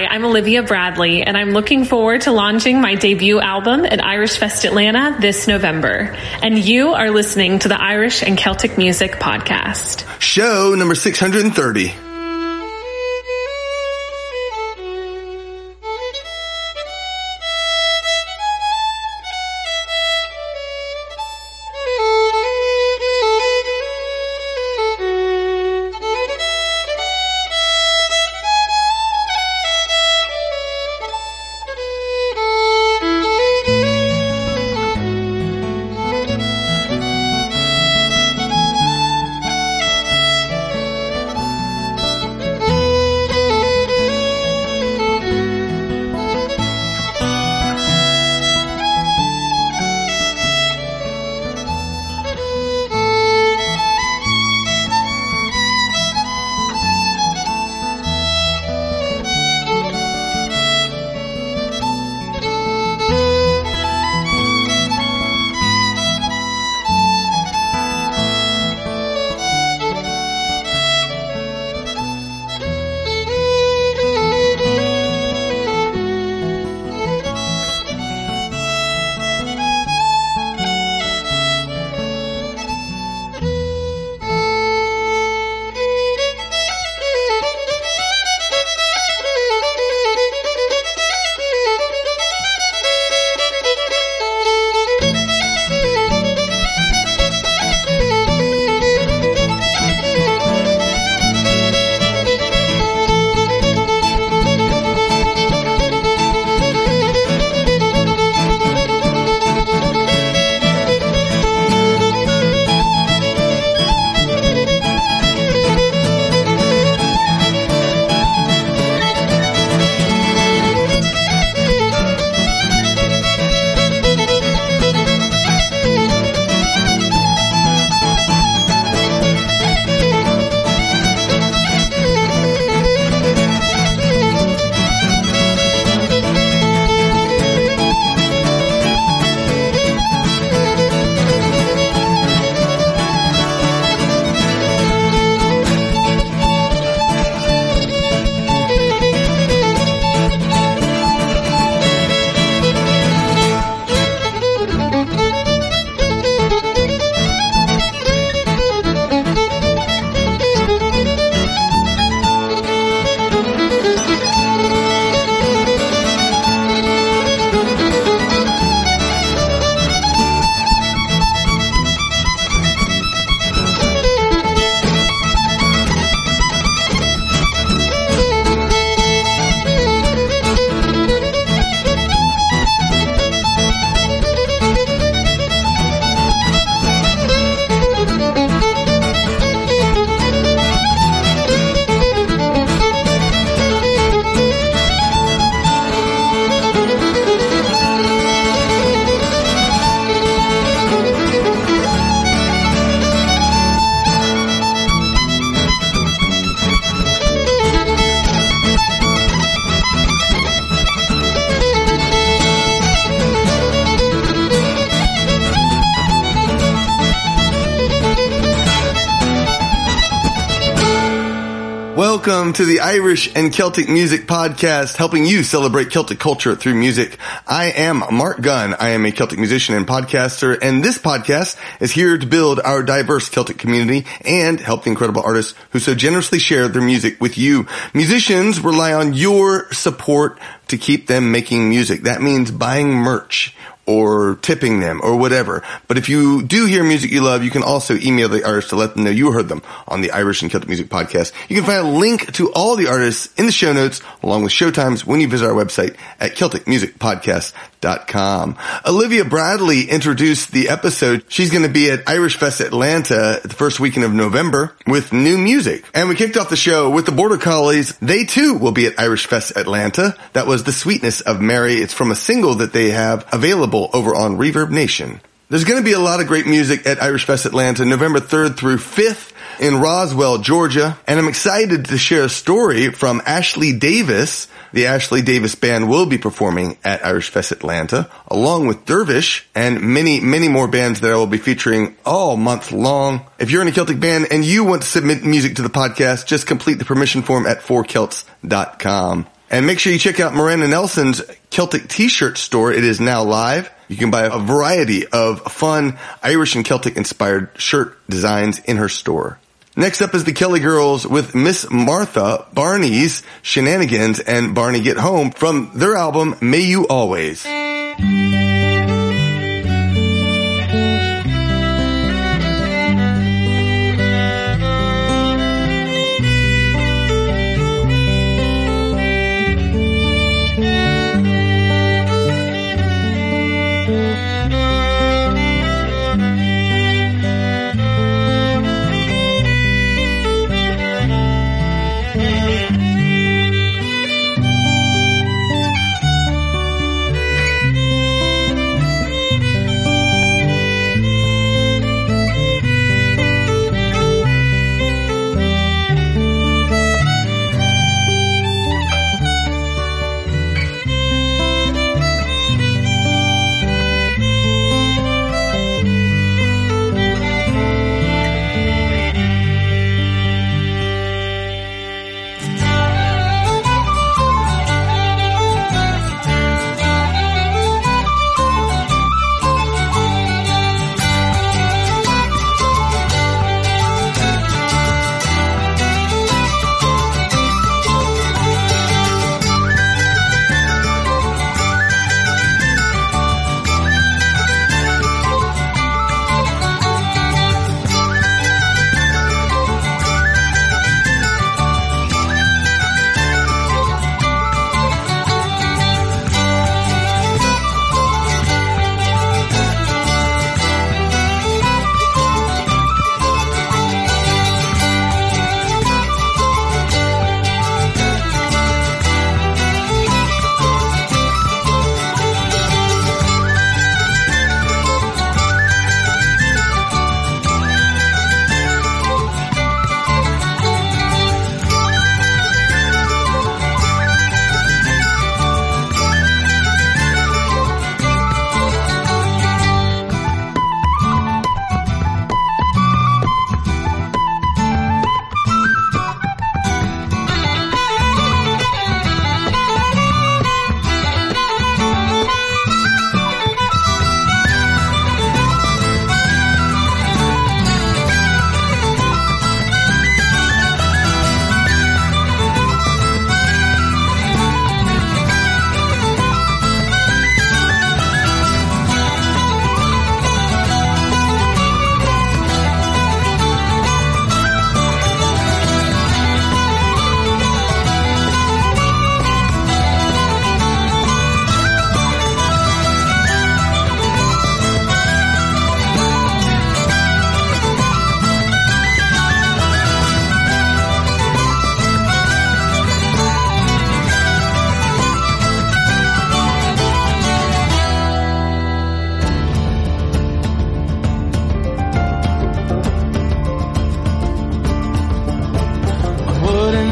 I'm Olivia Bradley, and I'm looking forward to launching my debut album at Irish Fest Atlanta this November. And you are listening to the Irish and Celtic Music Podcast. Show number 630. Welcome to the Irish and Celtic Music Podcast, helping you celebrate Celtic culture through music. I am Mark Gunn. I am a Celtic musician and podcaster, and this podcast is here to build our diverse Celtic community and help the incredible artists who so generously share their music with you. Musicians rely on your support to keep them making music. That means buying merch or tipping them or whatever. But if you do hear music you love, you can also email the artists to let them know you heard them on the Irish and Celtic Music Podcast. You can find a link to all the artists in the show notes along with showtimes when you visit our website at CelticMusicPodcast.com. Olivia Bradley introduced the episode. She's going to be at Irish Fest Atlanta the first weekend of November with new music. And we kicked off the show with the BorderCollies. They too will be at Irish Fest Atlanta. That was The Sweetness of Mary. It's from a single that they have available over on Reverb Nation. There's going to be a lot of great music at Irish Fest Atlanta, November 3rd through 5th in Roswell, Georgia. And I'm excited to share a story from Ashley Davis. The Ashley Davis Band will be performing at Irish Fest Atlanta, along with Dervish and many, many more bands that I will be featuring all month long. If you're in a Celtic band and you want to submit music to the podcast, just complete the permission form at 4celts.com. And make sure you check out Miranda Nelson's Celtic t-shirt store. It is now live. You can buy a variety of fun Irish and Celtic inspired shirt designs in her store. Next up is the Kelly Girls with Miss Martha, Barney's Shenanigans, and Barney Get Home from their album May You Always.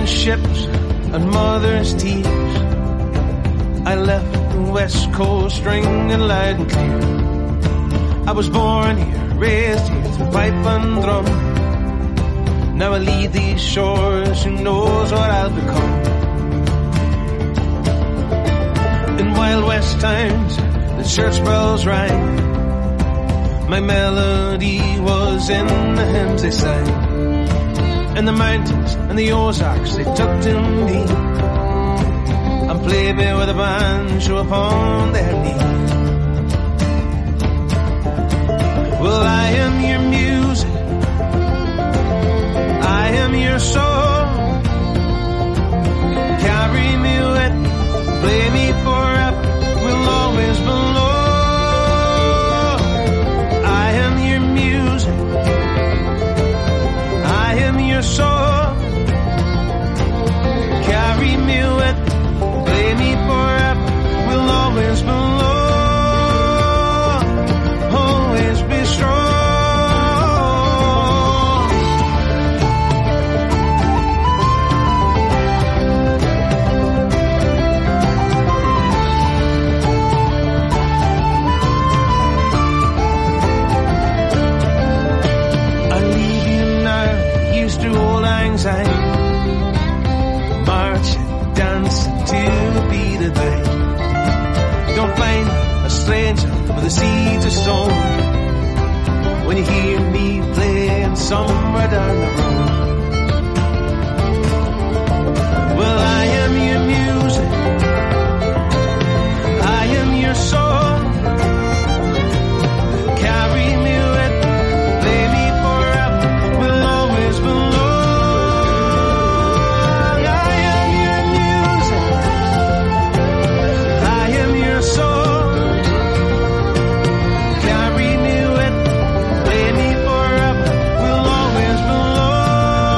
Ships and mother's tears, I left the west coast ringing loud and clear. I was born here, raised here, through pipe and drum. Now I leave these shores, who knows what I'll become. In Wild West times, the church bells rang. My melody was in the hymns they sang. And the mountains and the Ozarks, they took to me and played me with a banjo upon their knee. Well, I am your music, I am your song. Carry me with you, play me forever, we'll always belong. I am your music, I am your song. Carry me with you, play me forever, we'll always belong. Always be strong. divine. Don't find a stranger with the seeds are sown when you hear me playing somewhere down the road. Well, I am your music, I am your song. Carry me with, play me forever, will always belong. I am your music, I am your song. Carry me with, play me forever, will always belong.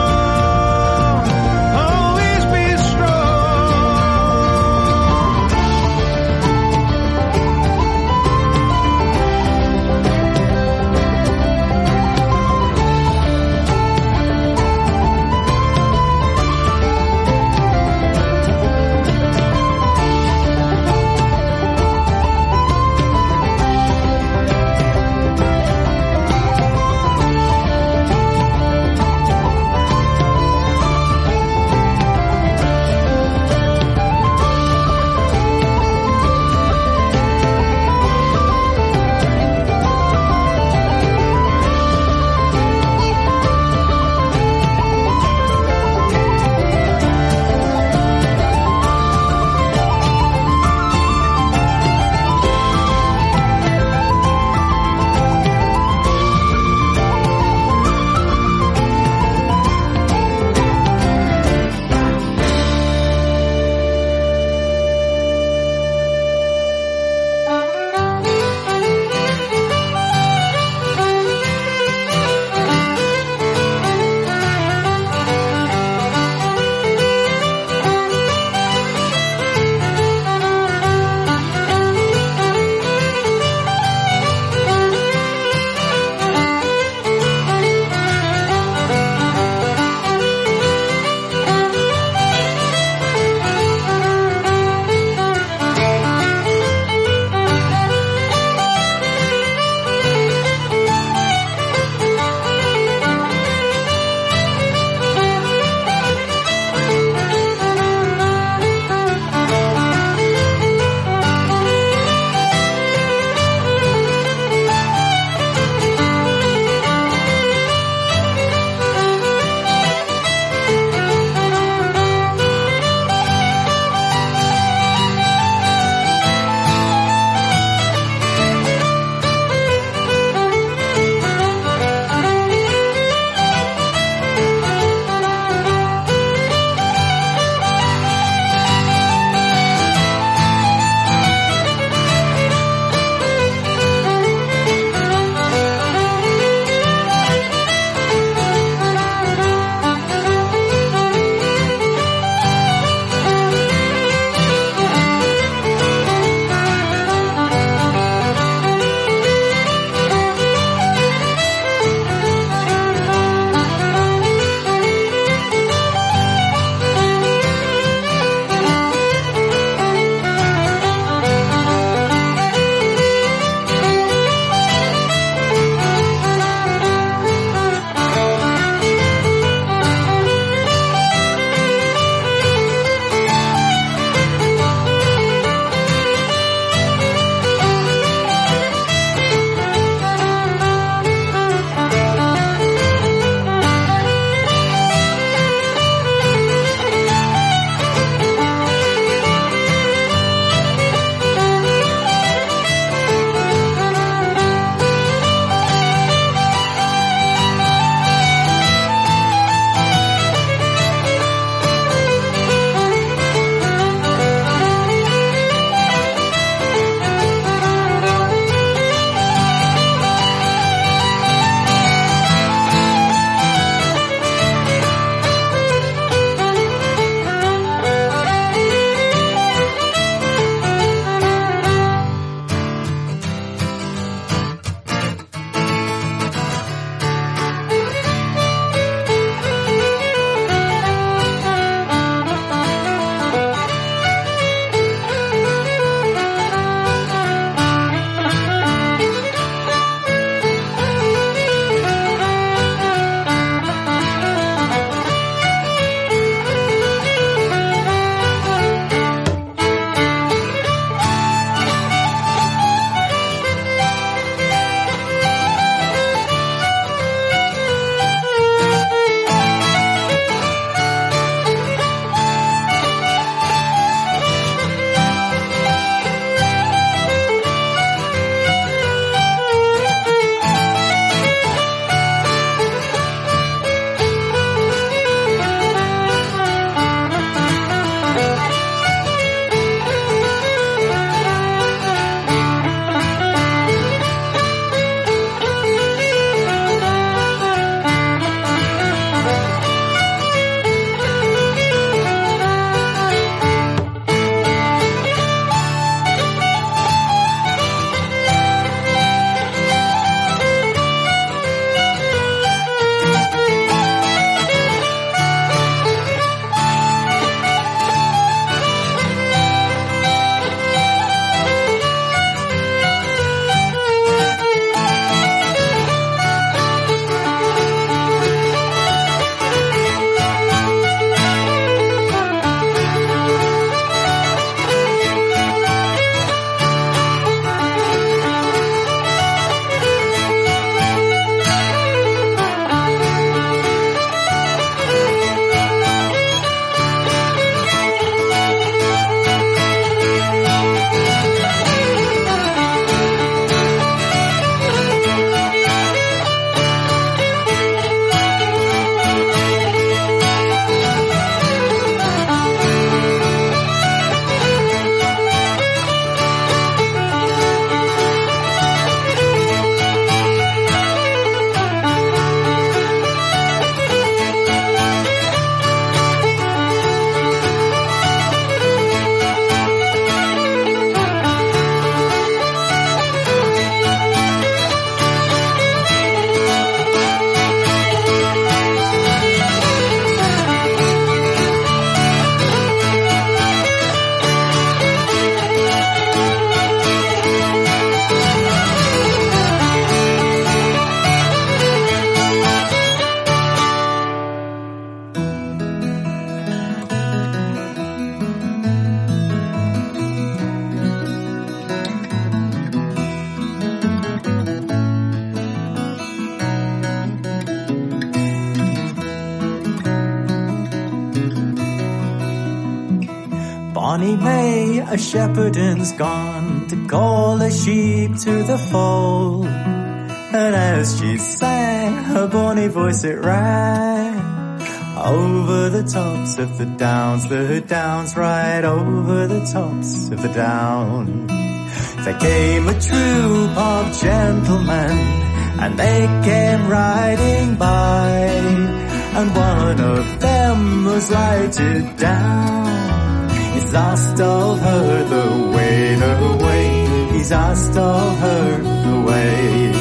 Bonny May, a shepherdin's gone to call the sheep to the fold. And as she sang, her bonny voice it rang over the tops of the downs, right over the tops of the downs. There came a troop of gentlemen, and they came riding by, and one of them was lighted down. He's asked of her the way, he's asked of her the way.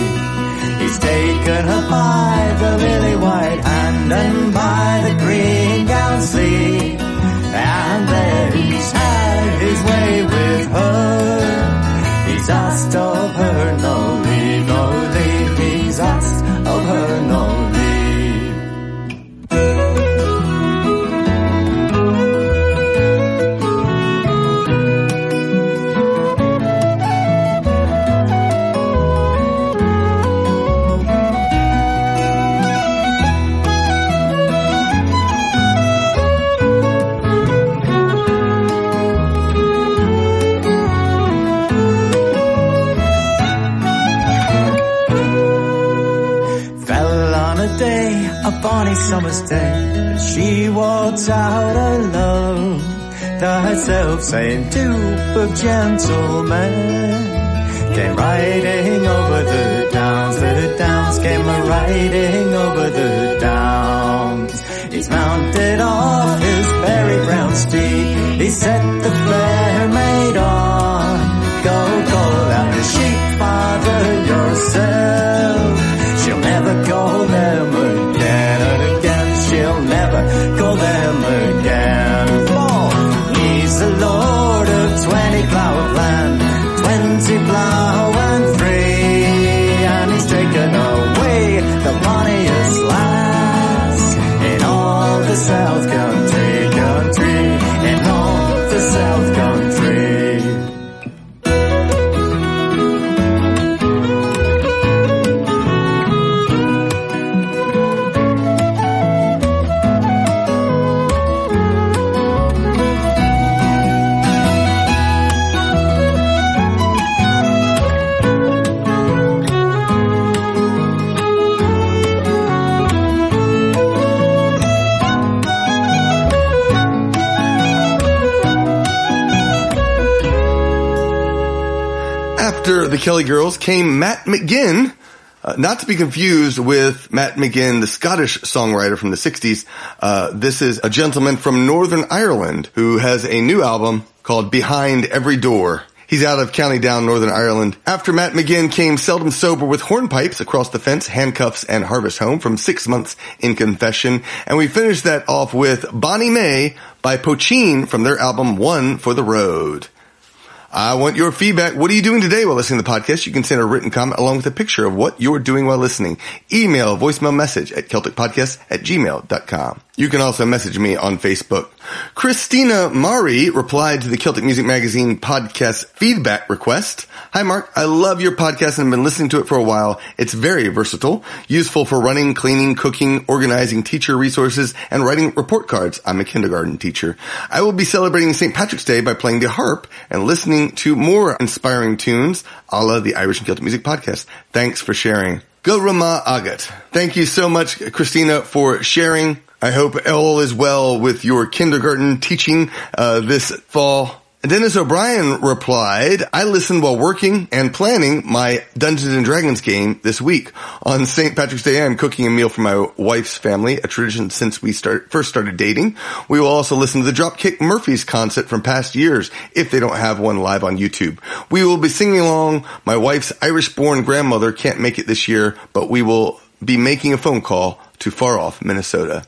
He's taken her by the lily white hand and by the green gown sleeve, and then he's had his way with her. He's asked of her no leave, no leave. He's asked of her no leave. A bonny summer's day, she walks out alone. That self-same troop of gentlemen came riding over the downs came riding over the downs. He's mounted off his very brown steed, he set the fair maid on. Go call out the sheep, father, yourself. She'll never call them again, she'll never call them again. For he's the lord of 20 plough of land, 20 plough and 3, and he's taken away the bonniest lass in all the South country, in all the South country. After the Kelly Girls came Matt McGinn, not to be confused with Matt McGinn, the Scottish songwriter from the 60s. This is a gentleman from Northern Ireland who has a new album called Behind Every Door. He's out of County Down, Northern Ireland. After Matt McGinn came Seldom Sober with Hornpipes, Across the Fence, Handcuffs, and Harvest Home from 6 Months in Confession. And we finished that off with Bonny May by Poitín from their album One for the Road. I want your feedback. What are you doing today while listening to the podcast? You can send a written comment along with a picture of what you're doing while listening. Email a voicemail message at CelticPodcast@gmail.com. You can also message me on Facebook. Christina Mari replied to the Celtic Music Magazine podcast feedback request. Hi, Mark. I love your podcast and have been listening to it for a while. It's very versatile, useful for running, cleaning, cooking, organizing teacher resources, and writing report cards. I'm a kindergarten teacher. I will be celebrating St. Patrick's Day by playing the harp and listening to more inspiring tunes, a la the Irish and Celtic Music Podcast. Thanks for sharing. Go Rama Agat. Thank you so much, Christina, for sharing. I hope all is well with your kindergarten teaching this fall. Dennis O'Brien replied, I listened while working and planning my Dungeons & Dragons game this week. On St. Patrick's Day, I'm cooking a meal for my wife's family, a tradition since we first started dating. We will also listen to the Dropkick Murphys concert from past years, if they don't have one live on YouTube. We will be singing along. My wife's Irish-born grandmother can't make it this year, but we will be making a phone call to far-off Minnesota.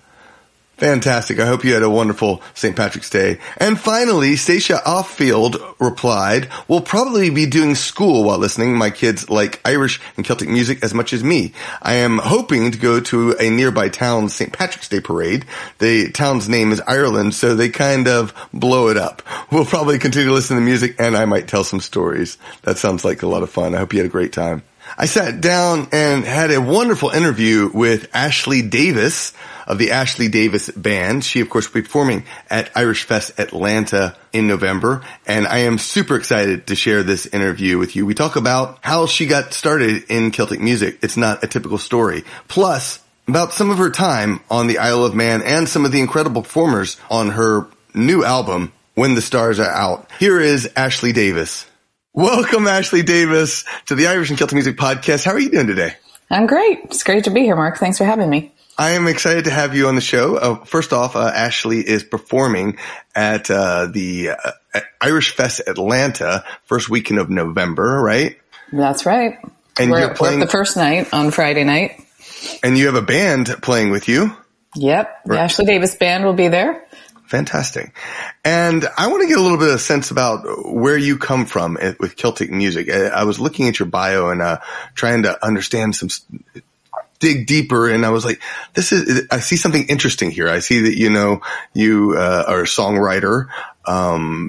Fantastic. I hope you had a wonderful St. Patrick's Day. And finally, Stacia Offfield replied, we'll probably be doing school while listening. My kids like Irish and Celtic music as much as me. I am hoping to go to a nearby town's St. Patrick's Day parade. The town's name is Ireland, so they kind of blow it up. We'll probably continue to listen to music and I might tell some stories. That sounds like a lot of fun. I hope you had a great time. I sat down and had a wonderful interview with Ashley Davis of the Ashley Davis Band. She, of course, will be performing at Irish Fest Atlanta in November, and I am super excited to share this interview with you. We talk about how she got started in Celtic music. It's not a typical story. Plus, about some of her time on the Isle of Man and some of the incredible performers on her new album, When the Stars Are Out. Here is Ashley Davis. Welcome, Ashley Davis, to the Irish and Celtic Music Podcast. How are you doing today? I'm great. It's great to be here, Mark. Thanks for having me. I am excited to have you on the show. First off, Ashley is performing at the Irish Fest Atlanta first weekend of November, right? That's right. And we're the first night on Friday night. And you have a band playing with you? Yep. The Right. Ashley Davis Band will be there. Fantastic. And I want to get a little bit of a sense about where you come from with Celtic music. I was looking at your bio and trying to understand dig deeper, and I was like, I see something interesting here. I see that, you are a songwriter.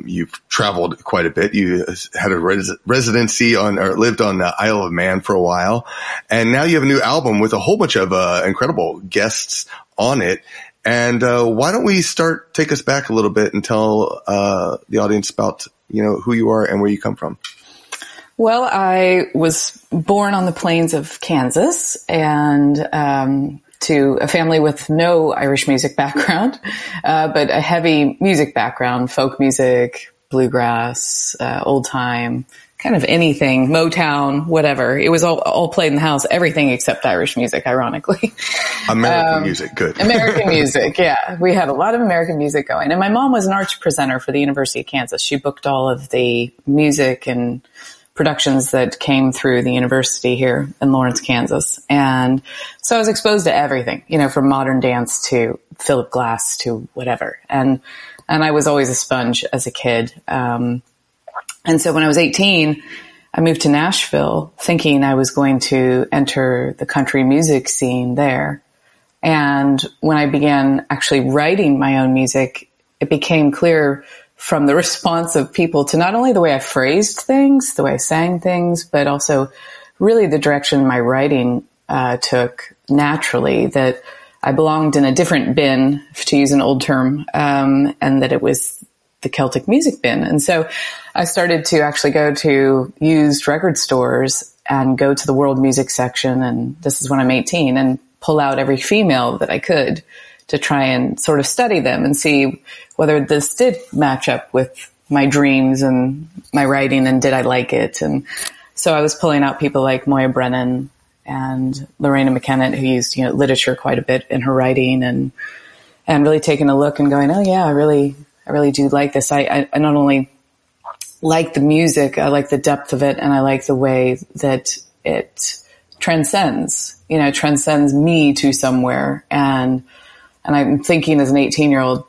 You've traveled quite a bit. You had a residency or lived on the Isle of Man for a while. And now you have a new album with a whole bunch of incredible guests on it. And why don't we take us back a little bit and tell the audience about, who you are and where you come from. Well, I was born on the plains of Kansas and to a family with no Irish music background, but a heavy music background, folk music, bluegrass, old time, kind of anything, Motown, whatever. It was all played in the house, everything except Irish music, ironically. American music, good. American music, yeah. We had a lot of American music going. And my mom was an arts presenter for the University of Kansas. She booked all of the music and productions that came through the university here in Lawrence, Kansas. And so I was exposed to everything, from modern dance to Philip Glass to whatever. And I was always a sponge as a kid. And so when I was 18, I moved to Nashville thinking I was going to enter the country music scene there. And when I began actually writing my own music, it became clear from the response of people to not only the way I phrased things, the way I sang things, but also really the direction my writing took naturally, that I belonged in a different bin, to use an old term, and that it was the Celtic music bin. And so I started to actually go to used record stores and go to the world music section, and this is when I'm 18, and pull out every female that I could to try and sort of study them and see whether this did match up with my dreams and my writing, and did I like it. And so I was pulling out people like Moya Brennan and Lorena McKenna, who used, literature quite a bit in her writing, and really taking a look and going, oh yeah, I really do like this. I not only like the music, I like the depth of it, and I like the way that it transcends me to somewhere. And I'm thinking as an 18-year-old,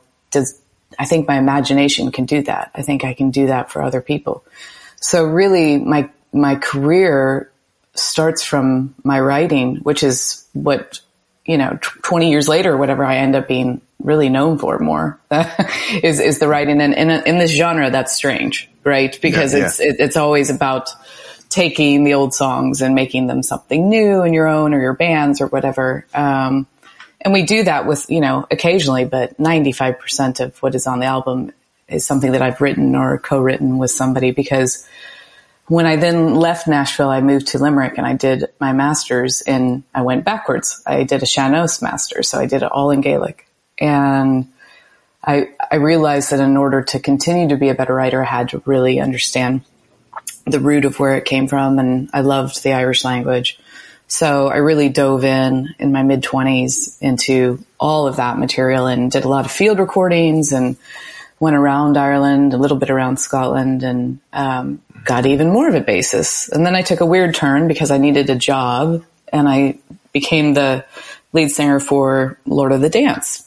I think my imagination can do that. I think I can do that for other people. So really my career starts from my writing, which is what, 20 years later, whatever, I end up being really known for more is the writing. And in this genre, that's strange, right? Because it's always about taking the old songs and making them something new in your own or your band's or whatever. And we do that with, occasionally, but 95% of what is on the album is something that I've written or co-written with somebody. Because when I then left Nashville, I moved to Limerick and I did my master's I went backwards. I did a Seanose master's, so I did it all in Gaelic. And I realized that in order to continue to be a better writer, I had to really understand the root of where it came from. And I loved the Irish language. So I really dove in my mid-20s into all of that material and did a lot of field recordings and went around Ireland, a little bit around Scotland, and got even more of a basis. And then I took a weird turn because I needed a job, and I became the lead singer for Lord of the Dance.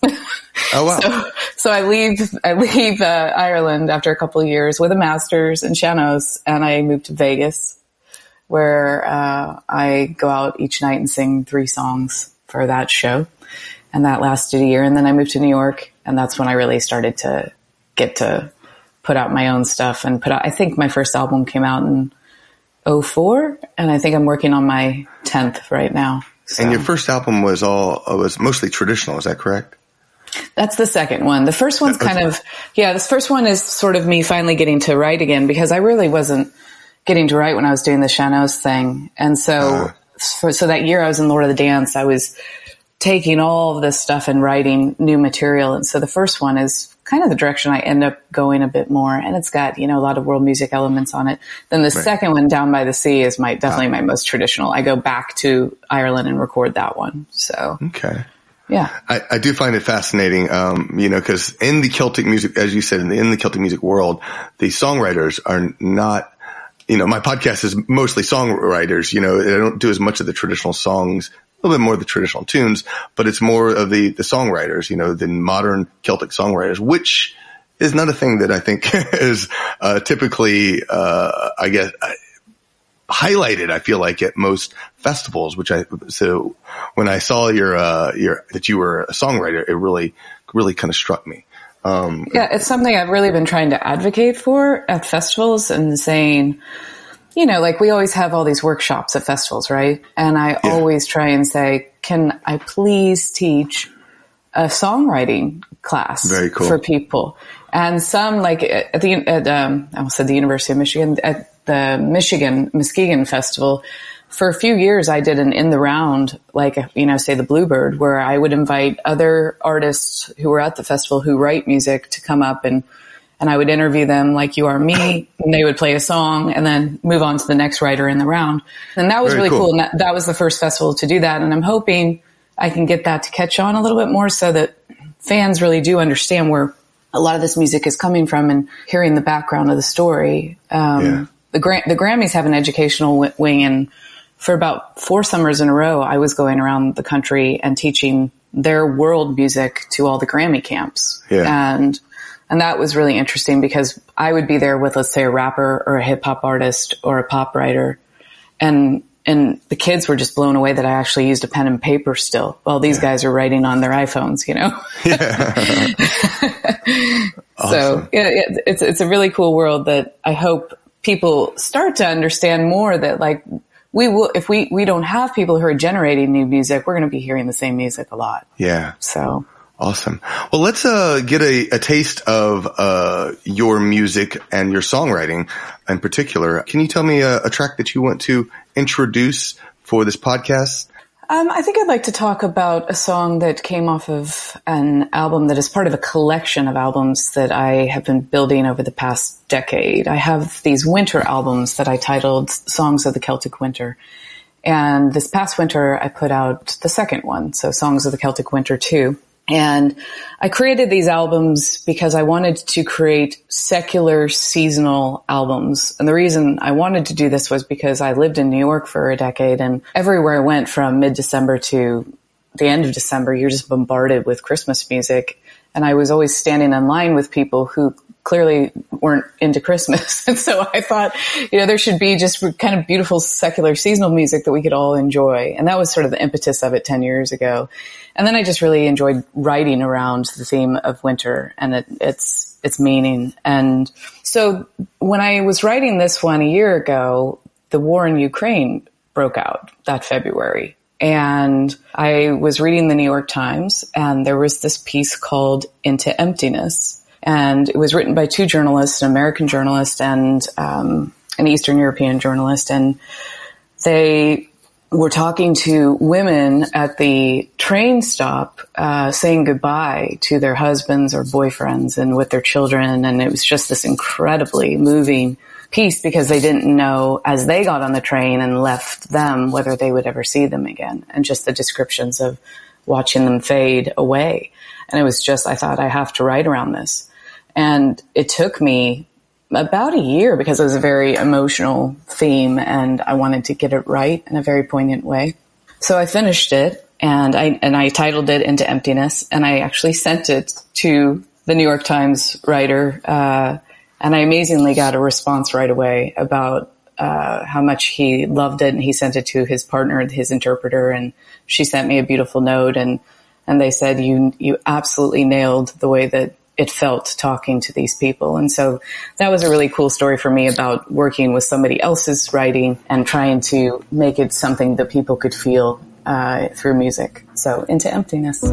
Oh, wow. So I leave Ireland after a couple of years with a master's in Seanose, and I moved to Vegas, where I go out each night and sing 3 songs for that show. And that lasted a year. And then I moved to New York, and that's when I really started to get to put out my own stuff and I think my first album came out in 2004, and I think I'm working on my 10th right now. So. And your first album was mostly traditional, is that correct? That's the second one. The first one's this first one is sort of me finally getting to write again, because I really wasn't getting to write when I was doing the Shanos thing. And so, so that year I was in Lord of the Dance, I was taking all of this stuff and writing new material. And so the first one is kind of the direction I end up going a bit more. And it's got, a lot of world music elements on it. Then the second one, Down by the Sea, is definitely my most traditional. I go back to Ireland and record that one. So. Okay. Yeah. I do find it fascinating, cause in the Celtic music, as you said, in the Celtic music world, the songwriters are not, my podcast is mostly songwriters, I don't do as much of the traditional songs, a little bit more of the traditional tunes, but it's more of the songwriters, than modern Celtic songwriters, which is not a thing that I think is, typically, highlighted, I feel like, at most festivals, so when I saw that you were a songwriter, it really kind of struck me. It's something I've really been trying to advocate for at festivals, and saying, we always have all these workshops at festivals, right? And I always try and say, can I please teach a songwriting class for people? And some, like I almost said the University of Michigan, at the Muskegon Festival, for a few years I did an in the round, say the Bluebird, where I would invite other artists who were at the festival who write music to come up, and I would interview them like You Are Me, and they would play a song and then move on to the next writer in the round. And that was really cool. And that was the first festival to do that. And I'm hoping I can get that to catch on a little bit more, so that fans really do understand where a lot of this music is coming from and hearing the background of the story. The Grammys have an educational wing, and for about 4 summers in a row, I was going around the country and teaching their world music to all the Grammy camps. Yeah. And that was really interesting, because I would be there with, let's say, a rapper or a hip hop artist or a pop writer. And the kids were just blown away that I actually used a pen and paper still, while these guys are writing on their iPhones, Yeah. Awesome. So it's a really cool world that I hope people start to understand more, that we will, if we don't have people who are generating new music, we're going to be hearing the same music a lot. Yeah. So. Awesome. Well, let's get a taste of your music and your songwriting in particular. Can you tell me a track that you want to introduce for this podcast? I think I'd like to talk about a song that came off of an album that is part of a collection of albums that I have been building over the past decade. I have these winter albums that I titled Songs of the Celtic Winter. And this past winter, I put out the second one, so Songs of the Celtic Winter 2. And I created these albums because I wanted to create secular seasonal albums. And the reason I wanted to do this was because I lived in New York for a decade, and everywhere I went from mid-December to the end of December, you're just bombarded with Christmas music. And I was always standing in line with people who clearly weren't into Christmas. And so I thought, there should be just kind of beautiful secular seasonal music that we could all enjoy. And that was sort of the impetus of it 10 years ago. And then I just really enjoyed writing around the theme of winter and its meaning. And so when I was writing this one a year ago, the war in Ukraine broke out that February. And I was reading the New York Times, and there was this piece called Into Emptiness. And it was written by 2 journalists, an American journalist and an Eastern European journalist. And they were talking to women at the train stop, saying goodbye to their husbands or boyfriends and with their children. And it was just this incredibly moving piece, because they didn't know, as they got on the train and left them, whether they would ever see them again. And just the descriptions of watching them fade away. And it was just, I thought, I have to write around this. And it took me about a year, because it was a very emotional theme and I wanted to get it right in a very poignant way. So I finished it, and I titled it Into Emptiness, and I actually sent it to the New York Times writer, and I amazingly got a response right away about how much he loved it, and he sent it to his partner, his interpreter, and she sent me a beautiful note, and they said, you absolutely nailed the way that it felt talking to these people. And so that was a really cool story for me about working with somebody else's writing and trying to make it something that people could feel through music. So Into Emptiness.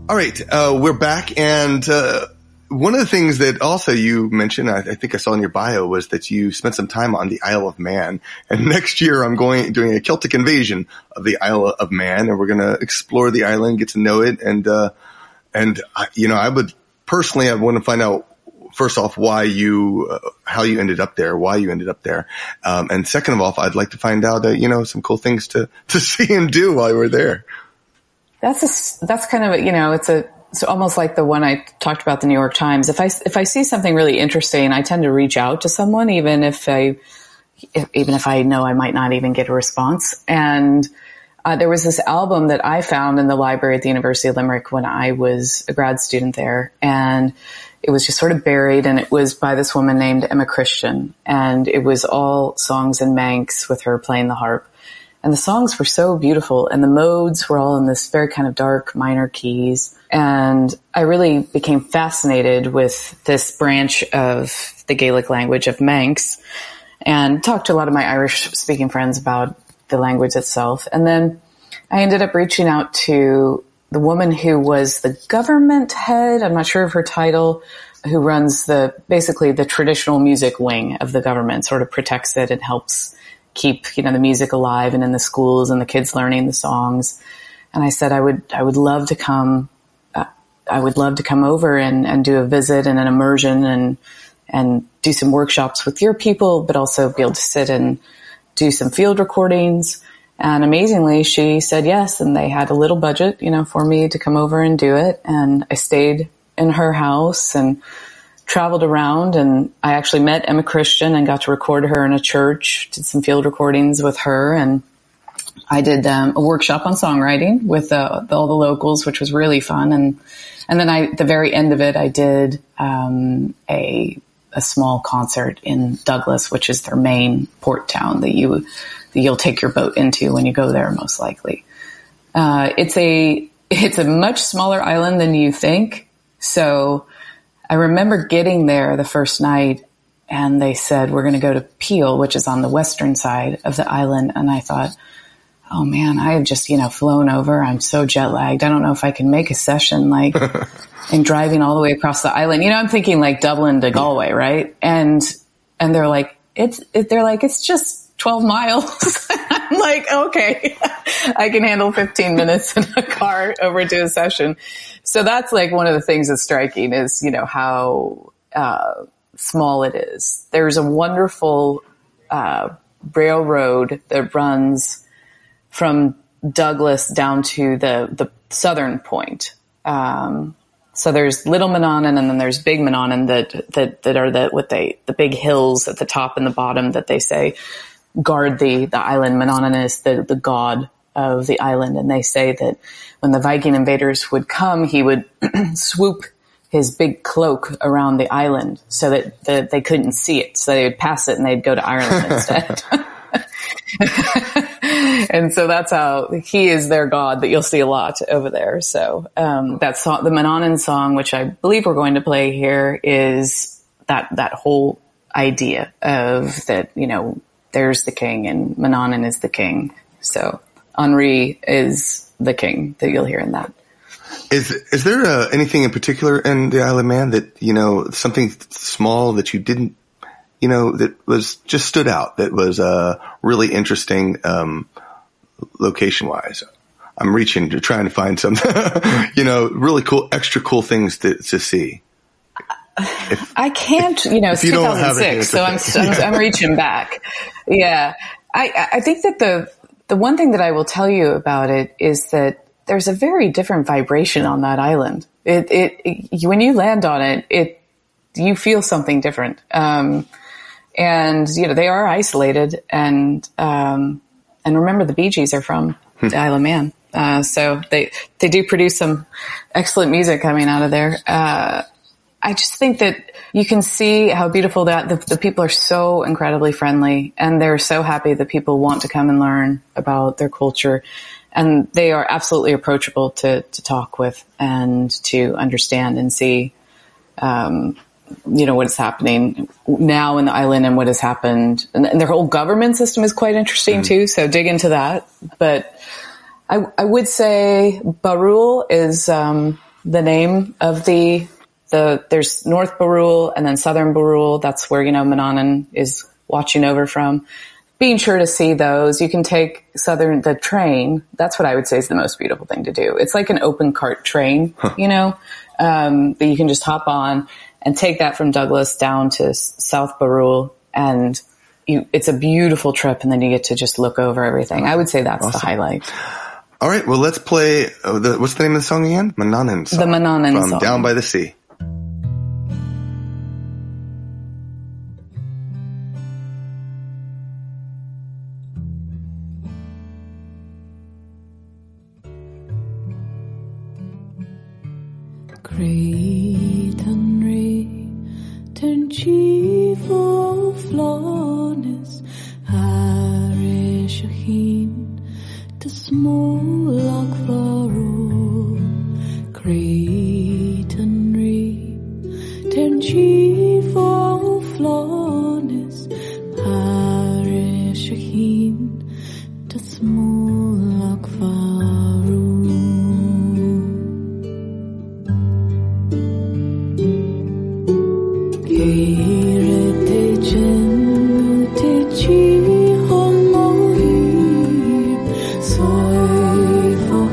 All right, we're back, and one of the things that also you mentioned, I think I saw in your bio, was that you spent some time on the Isle of Man. And next year I'm doing a Celtic invasion of the Isle of Man, and we're going to explore the island, get to know it, and I would personally, I want to find out first off how you ended up there, why you ended up there, and second of all, I'd like to find out some cool things to see and do while you were there. That's kind of it's almost like the one I talked about, the New York Times. If I see something really interesting, I tend to reach out to someone, even if I know I might not even get a response. And there was this album that I found in the library at the University of Limerick when I was a grad student there, and it was just sort of buried, and it was by this woman named Emma Christian, and it was all songs in Manx with her playing the harp. And the songs were so beautiful, and the modes were all in this very kind of dark minor keys. And I really became fascinated with this branch of the Gaelic language of Manx, and talked to a lot of my Irish-speaking friends about the language itself. And then I ended up reaching out to the woman who was the government head, I'm not sure of her title, who runs basically the traditional music wing of the government, sort of protects it and helps keep, the music alive and in the schools and the kids learning the songs. And I said, I would love to come I would love to come over and do a visit and an immersion and do some workshops with your people, but also be able to sit and do some field recordings. And amazingly, she said yes. And they had a little budget, for me to come over and do it. And I stayed in her house and traveled around. And I actually met Emma Christian and got to record her in a church, did some field recordings with her. And I did a workshop on songwriting with all the locals, which was really fun. And then at the very end of it, I did a small concert in Douglas, which is their main port town that you'll take your boat into when you go there, most likely. It's a much smaller island than you think. So I remember getting there the first night and they said, we're going to go to Peel, which is on the western side of the island. And I thought, oh man, I have just, flown over. I'm so jet lagged. I don't know if I can make a session and driving all the way across the island. I'm thinking like Dublin to Galway, right? And they're like, it's just 12 miles. I'm like, okay, I can handle 15 minutes in a car over to a session. So that's like one of the things that's striking is, how small it is. There's a wonderful railroad that runs from Douglas down to the southern point. So there's Little Mannanan and then there's Big Mannanan that are the big hills at the top and the bottom that they say guard the island. Mannanan is the god of the island. And they say that when the Viking invaders would come, he would swoop his big cloak around the island so that they couldn't see it. So they would pass it and they'd go to Ireland instead. And so that's how he is their god that you'll see a lot over there. So, that song, the Mannanan song, which I believe we're going to play here, is that whole idea of that, there's the king and Mannanan is the king. So Henri is the king that you'll hear in that. Is there anything in particular in the Isle of Man that, something small that you didn't, that was just stood out, that was really interesting location wise? I'm reaching to trying to find some, really cool, extra cool things to see. I can't, it's 2006, so I'm reaching back. Yeah. I think that the one thing that I will tell you about it is that there's a very different vibration on that island. When you land on it, you feel something different. And, they are isolated and remember the Bee Gees are from the Isle of Man. So they do produce some excellent music coming out of there. I just think that you can see how beautiful the people are so incredibly friendly and they're so happy that people want to come and learn about their culture. And they are absolutely approachable to talk with and to understand and see, what is happening now in the island and what has happened. And their whole government system is quite interesting too. So dig into that. But I would say Barul is, the name of there's North Barul and then Southern Barul. That's where, Mannanan is watching over from. Being sure to see those. You can take the train. That's what I would say is the most beautiful thing to do. It's like an open cart train, that you can just hop on and take that from Douglas down to South Barul. And it's a beautiful trip. And then you get to just look over everything. I would say that's awesome. The highlight. All right. Well, let's play what's the name of the song again? Mannanan song. The Mannanan song. From Down by the Sea. Great Henri, turn chief of Flaunis, Irish Shaheen, to small lock Faro. Great Henri, turn chief of Flaunis, Irish Shaheen, to small lock Faro. Soy for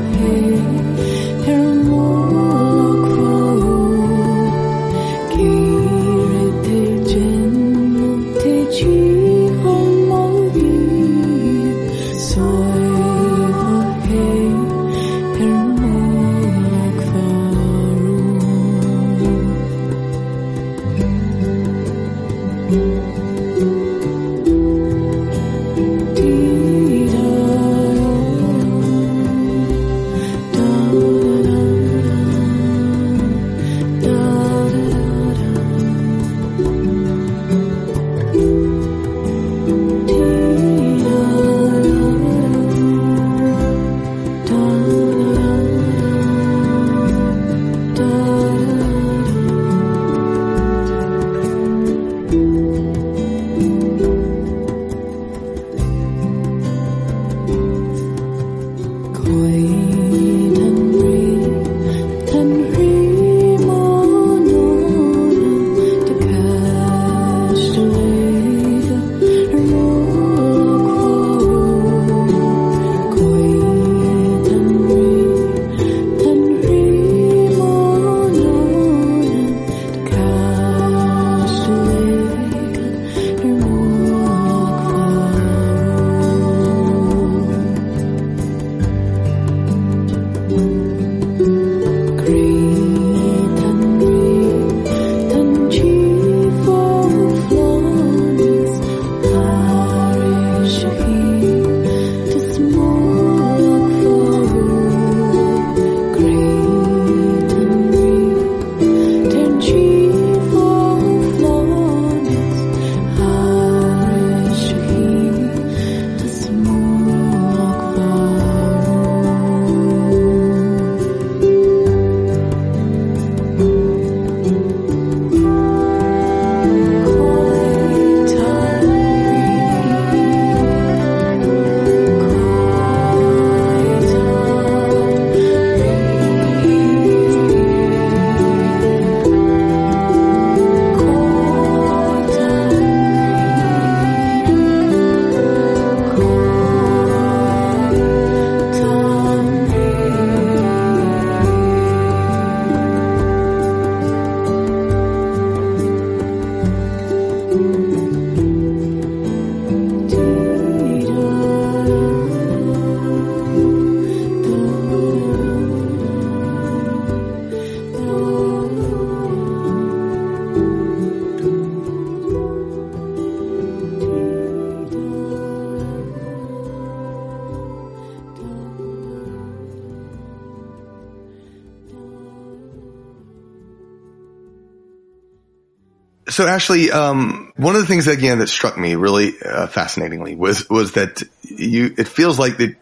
So Ashley, one of the things again that struck me really fascinatingly was that it feels like that,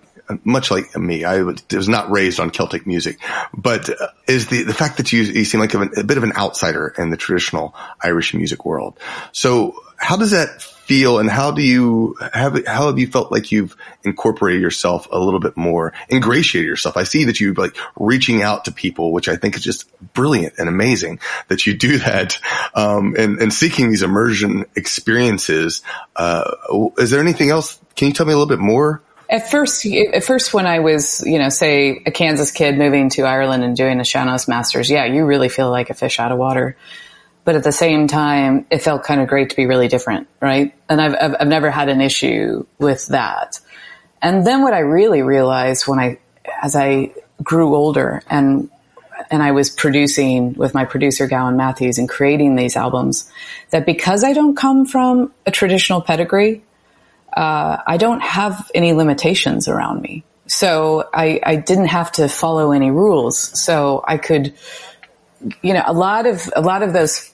much like me, I was not raised on Celtic music, but is the fact that you seem like a bit of an outsider in the traditional Irish music world. So how does that feel, and how have you felt like you've incorporated yourself a little bit more, ingratiated yourself? I see that you like reaching out to people, which I think is just brilliant and amazing that you do that, and seeking these immersion experiences. Is there anything else? Can you tell me a little bit more? At first, when I was, say a Kansas kid moving to Ireland and doing the Sean-Os Masters, yeah, you really feel like a fish out of water. But at the same time, it felt kind of great to be really different, right? And I've never had an issue with that. And then what I really realized as I grew older and I was producing with my producer Gowan Matthews and creating these albums, that because I don't come from a traditional pedigree, I don't have any limitations around me. So I didn't have to follow any rules. So I could, a lot of those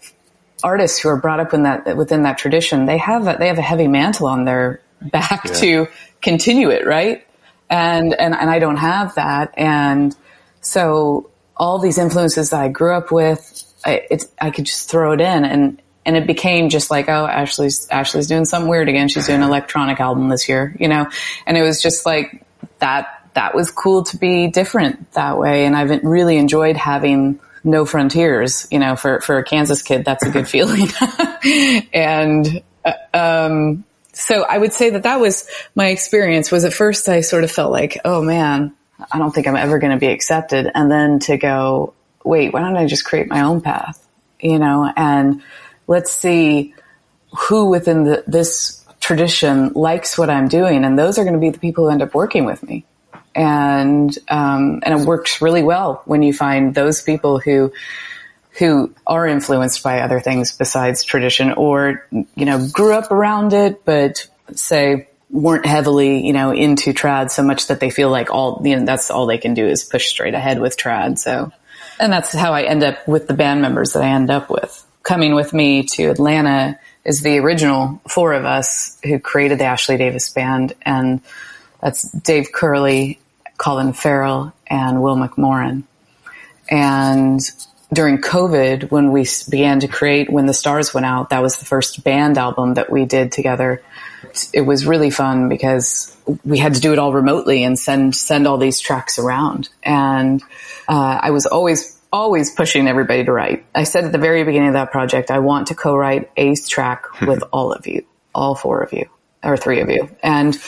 artists who are brought up within that tradition, they have a heavy mantle on their back to continue it, right? And I don't have that. And so all these influences that I grew up with, I could just throw it in, and it became just like, oh, Ashley's doing something weird again. She's doing an electronic album this year, and it was just like that was cool to be different that way. And I've really enjoyed having no frontiers, for a Kansas kid, that's a good feeling. And, so I would say that was my experience. Was at first I sort of felt like, oh man, I don't think I'm ever going to be accepted. And then to go, wait, why don't I just create my own path, and let's see who within this tradition likes what I'm doing. And those are going to be the people who end up working with me. And it works really well when you find those people who are influenced by other things besides tradition, or, grew up around it, but say weren't heavily, into trad so much that they feel like that's all they can do is push straight ahead with trad. So, and that's how I end up with the band members that I end up with. Coming with me to Atlanta is the original four of us who created the Ashley Davis Band. And that's Dave Curley, Colin Farrell, and Will McMorrin. And during COVID, when we began to create When the Stars Went Out, that was the first band album that we did together. It was really fun because we had to do it all remotely and send all these tracks around. And I was always pushing everybody to write. I said at the very beginning of that project, I want to co-write a track with all of you, all four of you, or three of you. And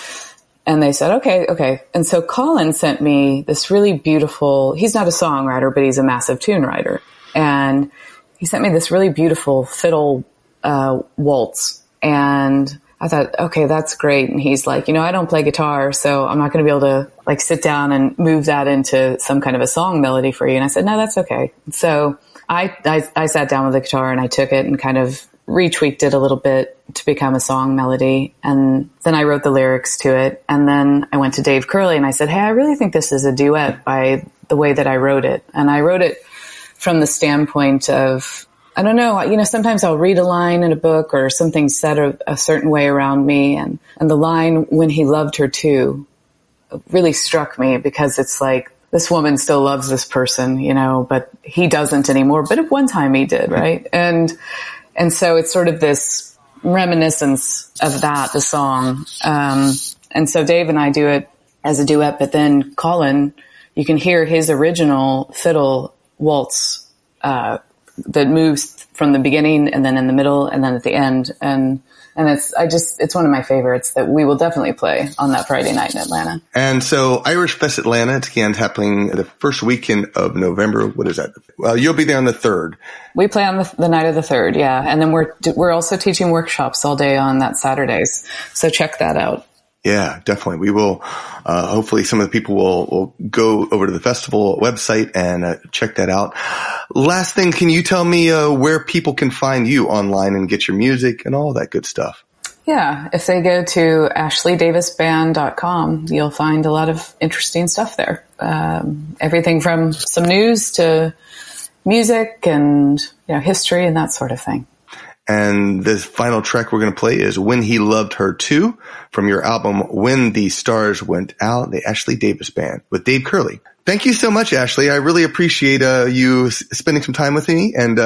they said, okay. And so Colin sent me this really beautiful, he's not a songwriter, but he's a massive tune writer. And he sent me this really beautiful fiddle, waltz. And I thought, okay, that's great. And he's like, I don't play guitar, so I'm not going to be able to like sit down and move that into some kind of a song melody for you. And I said, no, that's okay. So I sat down with the guitar and I took it and kind of retweaked it a little bit to become a song melody. And then I wrote the lyrics to it. And then I went to Dave Curley and I said, hey, I really think this is a duet by the way that I wrote it. And I wrote it from the standpoint of, I don't know, sometimes I'll read a line in a book or something said a certain way around me. And the line, when he loved her too, really struck me because it's like, this woman still loves this person, but he doesn't anymore. But at one time he did, right? And so it's sort of this reminiscence of that, the song. And so Dave and I do it as a duet, but then Colin, you can hear his original fiddle waltz, that moves from the beginning and then in the middle and then at the end. And it's one of my favorites that we will definitely play on that Friday night in Atlanta. And so Irish Fest Atlanta, it's again happening the first weekend of November. What is that? Well, you'll be there on the 3rd. We play on the night of the 3rd. Yeah. And then we're also teaching workshops all day on that Saturdays. So check that out. Yeah, definitely. We will, hopefully some of the people will go over to the festival website and check that out. Last thing, can you tell me where people can find you online and get your music and all that good stuff? Yeah, if they go to ashleydavisband.com, you'll find a lot of interesting stuff there. Everything from some news to music and history and that sort of thing. And this final track we're going to play is When He Loved Her Too from your album When the Stars Went Out, the Ashley Davis Band with Dave Curley. Thank you so much, Ashley. I really appreciate you spending some time with me and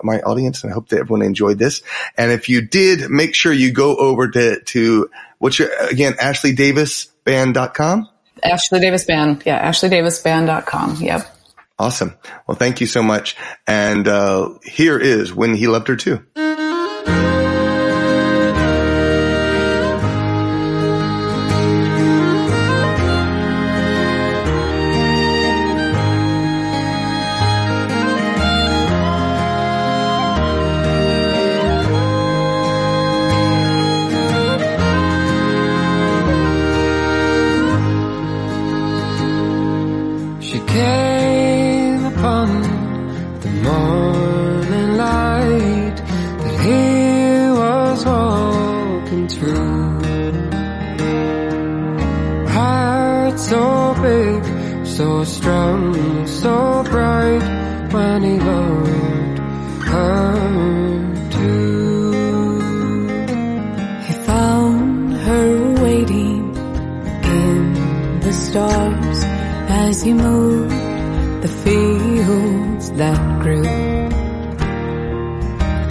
my audience, and I hope that everyone enjoyed this. And if you did, make sure you go over to what's your, again, AshleyDavisBand.com? Ashley Davis Band. Yeah, AshleyDavisBand.com. Yep. Awesome. Well, thank you so much. And here is When He Loved Her Too. So strong, so bright, when he loved her too. He found her waiting in the stars as he moved the fields that grew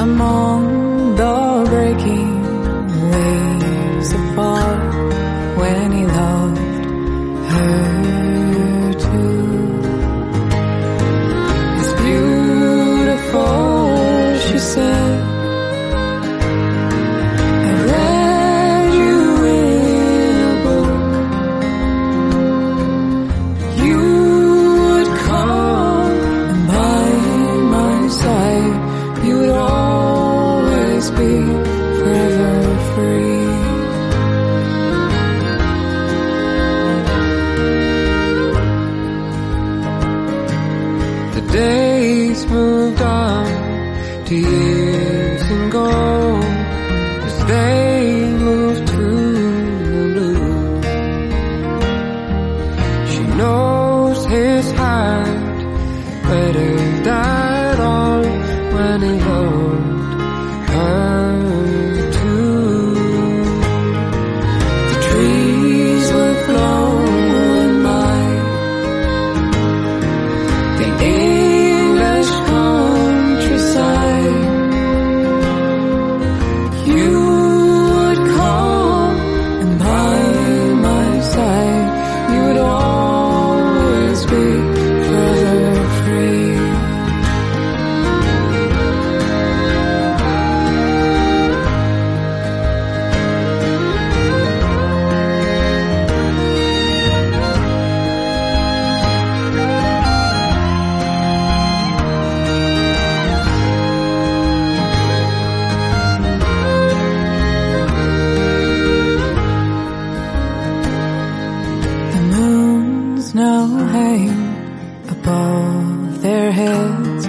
among the breaking waves afar, when he loved her. She said, I read you in a book. You would come and by my side, you would always be forever free. The days moved on to years and go as they move through the blue. She knows his heart better than all, when he loved her too. The trees were flowing by, the English countryside. You would come and by my side, you would always be forever free. The moons now hang above their heads.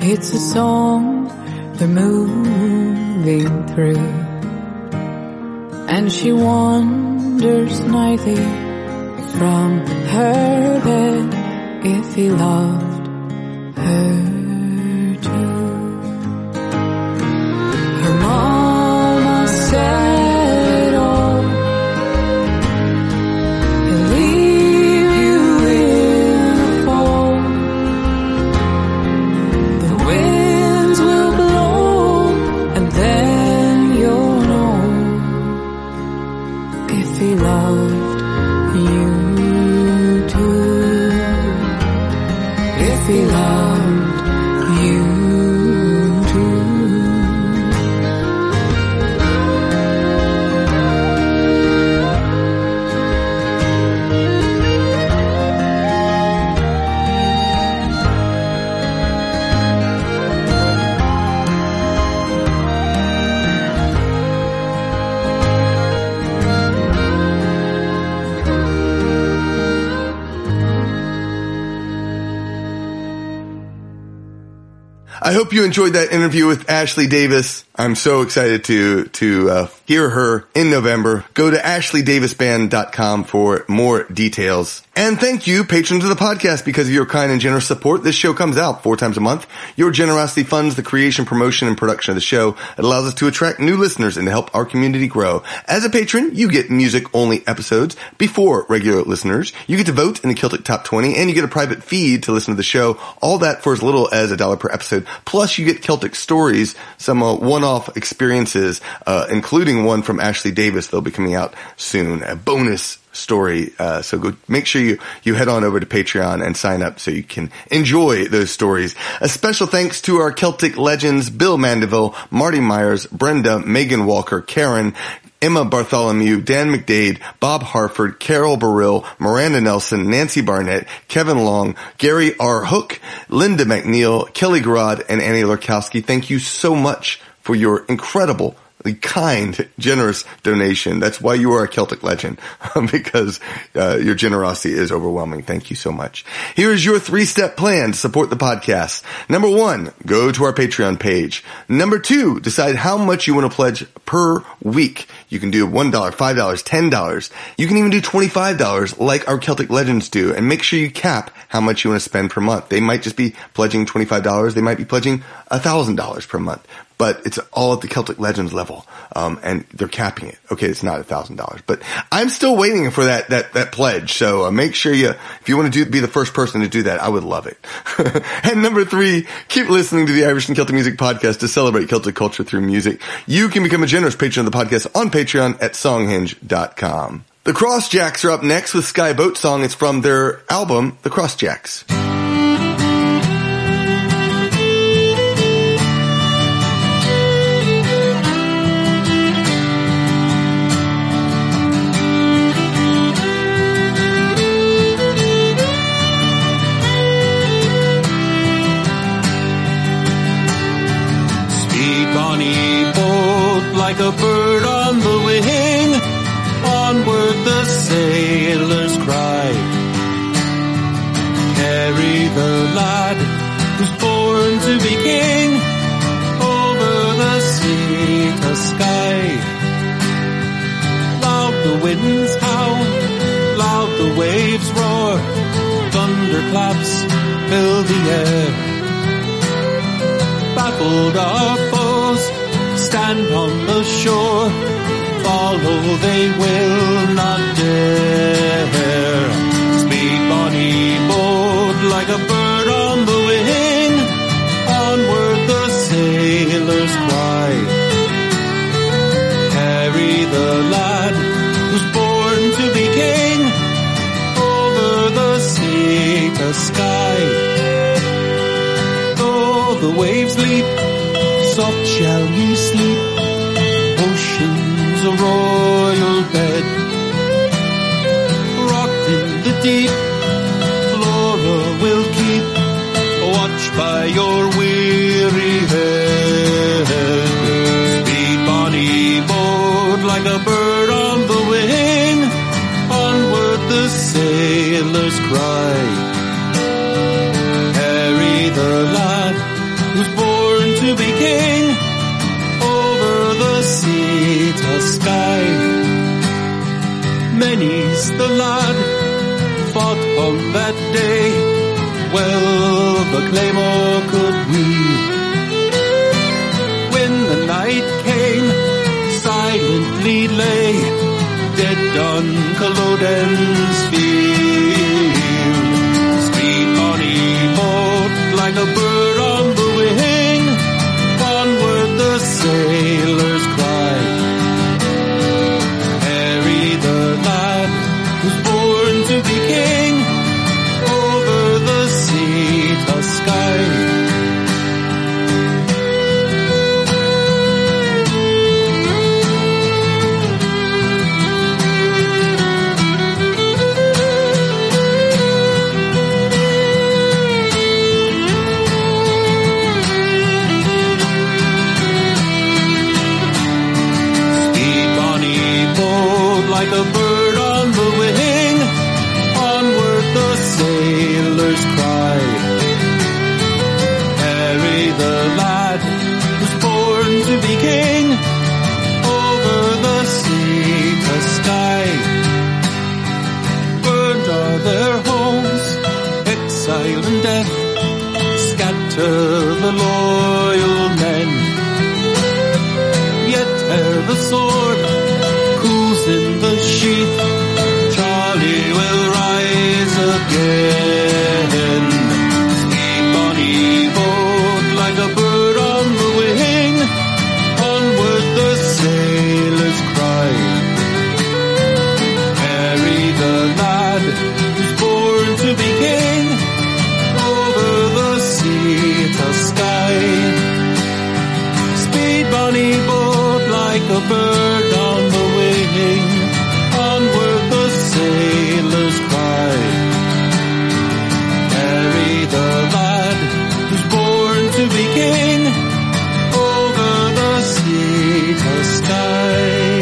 It's a song they're moving through, and she wonders nightly from her bed if he loved her too. Her mama said, oh, he'll leave you in the fall. The winds will blow, and then you'll know if he loved you too. If he loved I hope you enjoyed that interview with Ashley Davis. I'm so excited to hear her in November. Go to ashleydavisband.com for more details. And thank you, patrons of the podcast. Because of your kind and generous support, this show comes out 4 times a month. Your generosity funds the creation, promotion, and production of the show. It allows us to attract new listeners and to help our community grow. As a patron, you get music-only episodes before regular listeners. You get to vote in the Celtic Top 20, and you get a private feed to listen to the show. All that for as little as $1 per episode. Plus, you get Celtic stories, some one-off experiences, including one from Ashley Davis. They'll be coming out soon. A bonus story. So go make sure you head on over to Patreon and sign up so you can enjoy those stories. A special thanks to our Celtic legends, Bill Mandeville, Marty Myers, Brenda, Megan Walker, Karen, Emma Bartholomew, Dan McDade, Bob Harford, Carol Burrill, Miranda Nelson, Nancy Barnett, Kevin Long, Gary R. Hook, Linda McNeil, Kelly Grod, and Annie Lurkowski. Thank you so much for your incredible, kind, generous donation. That's why you are a Celtic legend, because your generosity is overwhelming. Thank you so much. Here is your 3-step plan to support the podcast. Number 1, go to our Patreon page. Number 2, decide how much you want to pledge per week. You can do $1, $5, $10. You can even do $25 like our Celtic legends do, and make sure you cap how much you want to spend per month. They might just be pledging $25. They might be pledging $1,000 per month. But it's all at the Celtic Legends level, and they're capping it. Okay, it's not $1,000, but I'm still waiting for that pledge. So make sure if you want to be the first person to do that, I would love it. And number 3, keep listening to the Irish and Celtic Music Podcast to celebrate Celtic culture through music. You can become a generous patron of the podcast on Patreon at songhinge.com. The Crossjacks are up next with Skye Boat Song. It's from their album, The Crossjacks. Like a bird on the wing, onward the sailors cry. Carry the lad who's born to be king over the sea to Skye. Loud the winds howl, loud the waves roar, thunderclaps fill the air. Baffled our foes stand on the shore, follow they will not dare. Speed bonny boat like a bird on the wing, onward the sailors cry. Carry the lad who's born to be king over the sea to Skye. Though the waves leap, soft shall ye sleep, ocean's a royal bed. Rocked in the deep, Flora will keep watch by your weary head. Speed bonny boat like a bird on the wing, onward the sailors cry. Carry the lad who's born to be king over the sea to Skye. Many's the lad fought on that day, well the claymore could weave. When the night came, silently lay dead on Culloden's field. Speed bonny boat like a bird on the wing, onward the sailors cry. Carry the lad who's born to be king over the sea to Skye. the sword cools in the sheath, Charlie will rise again. Speed, bonny boat, like a bird on the wing, onward the sailors cry. Harry the lad who's born to be king, over the sea to Skye. Speed, bonny boat, like a bird on the wing, onward the sailors cry. Harry the lad who's born to be king, over the sea to Skye.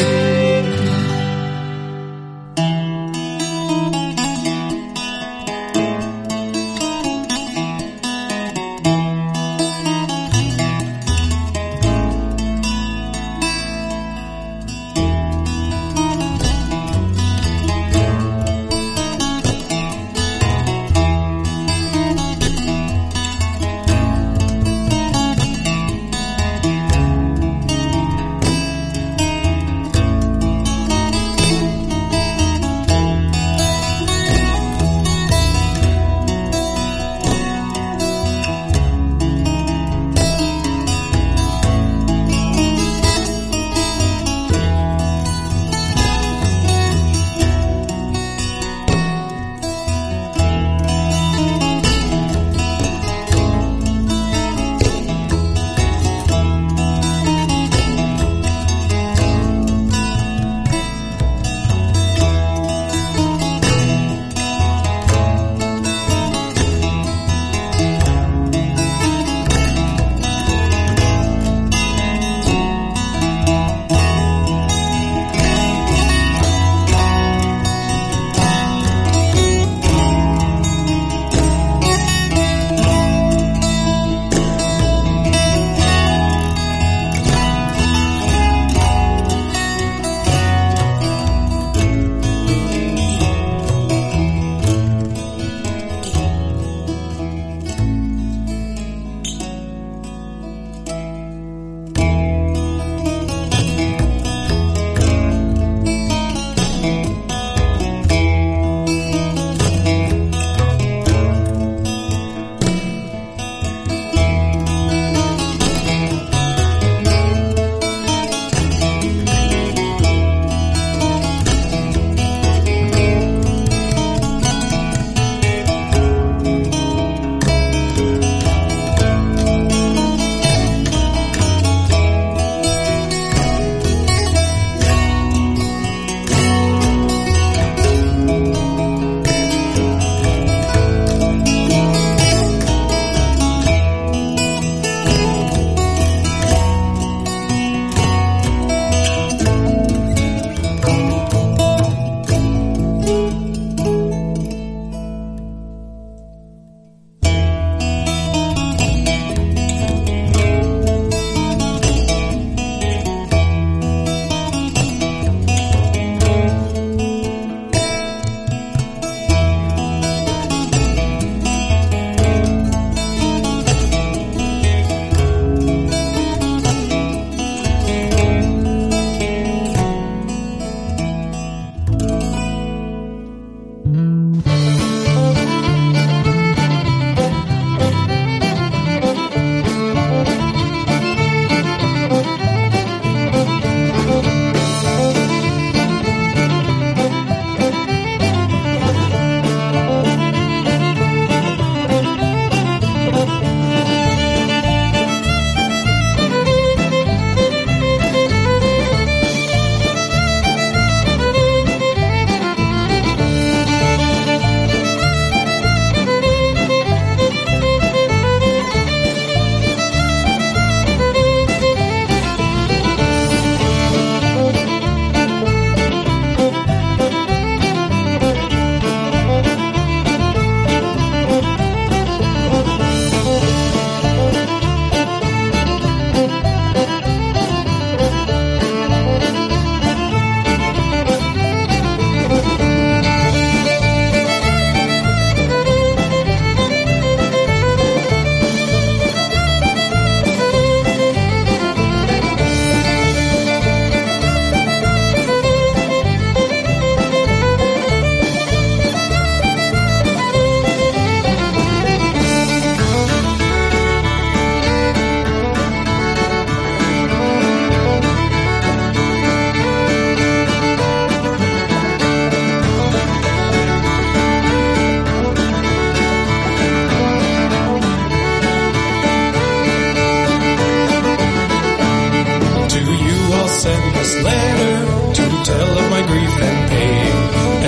this letter to tell of my grief and pain.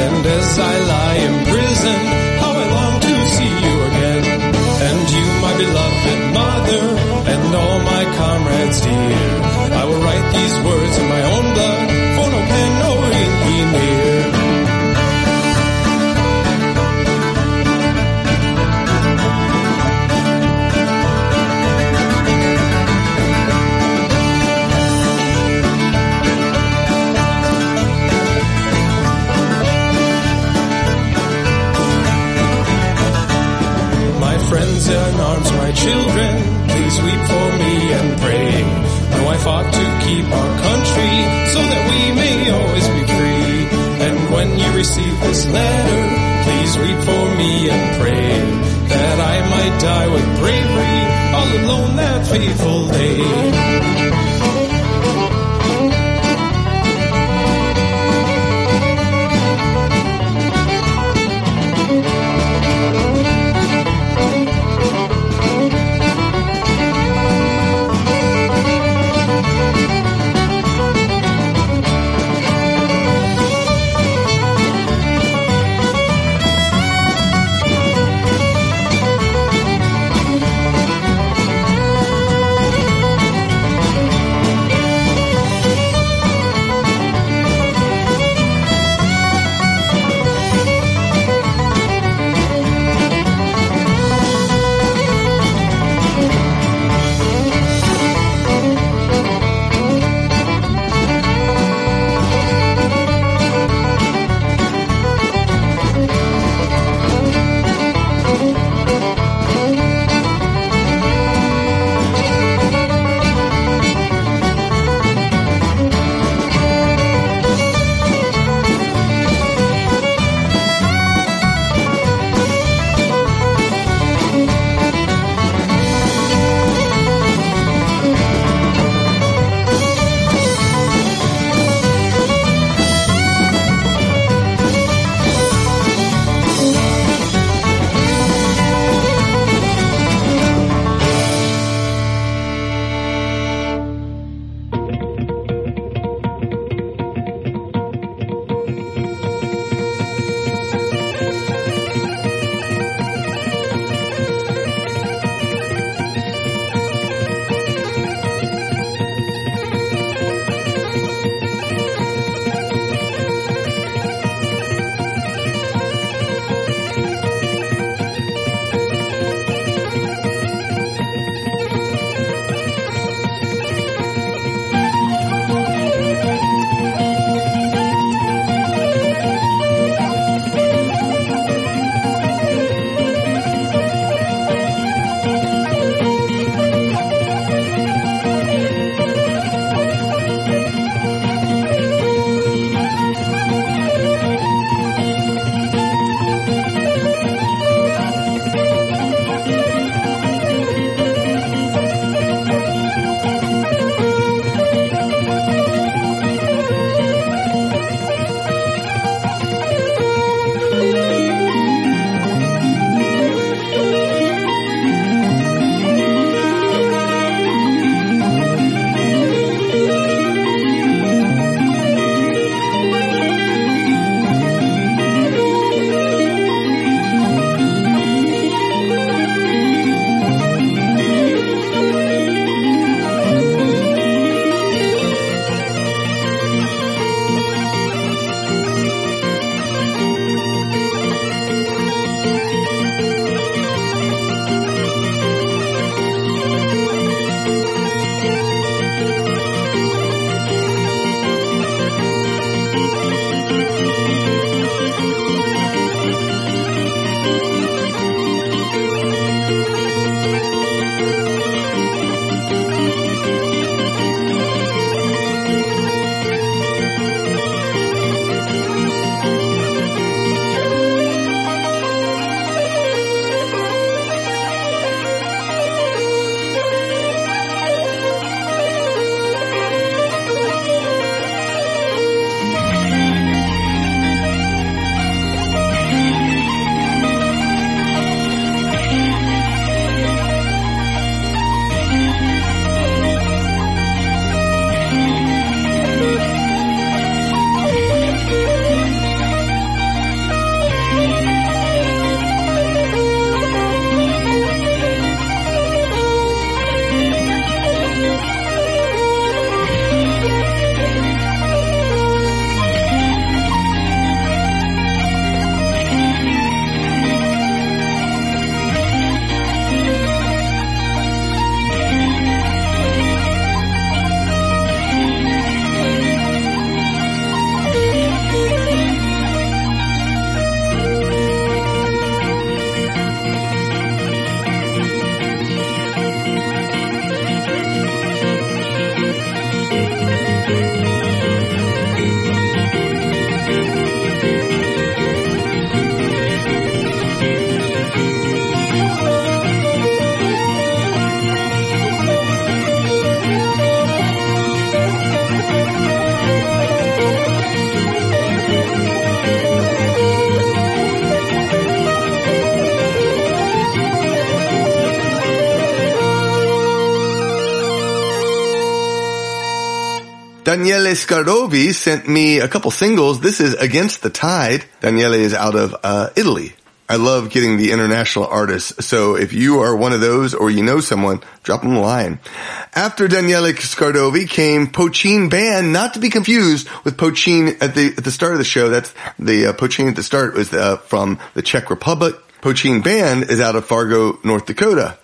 And as I lie imprisoned, how I long to see you again. And you, my beloved mother, and all my comrades dear, I will write these words in my own blood, for no pen nor ink be near. Friends in arms, my children, please weep for me and pray. Now I fought to keep our country so that we may always be free. And when you receive this letter, please weep for me and pray that I might die with bravery all alone that fateful day. Daniele Scardovi sent me a couple singles. This is Against the Tide. Daniele is out of Italy. I love getting the international artists, so if you are one of those or you know someone, drop them a line. After Daniele Scardovi came Poitín Band, not to be confused with Poitín at the start of the show. That's the Poitín at the start was from the Czech Republic. Poitín Band is out of Fargo, North Dakota.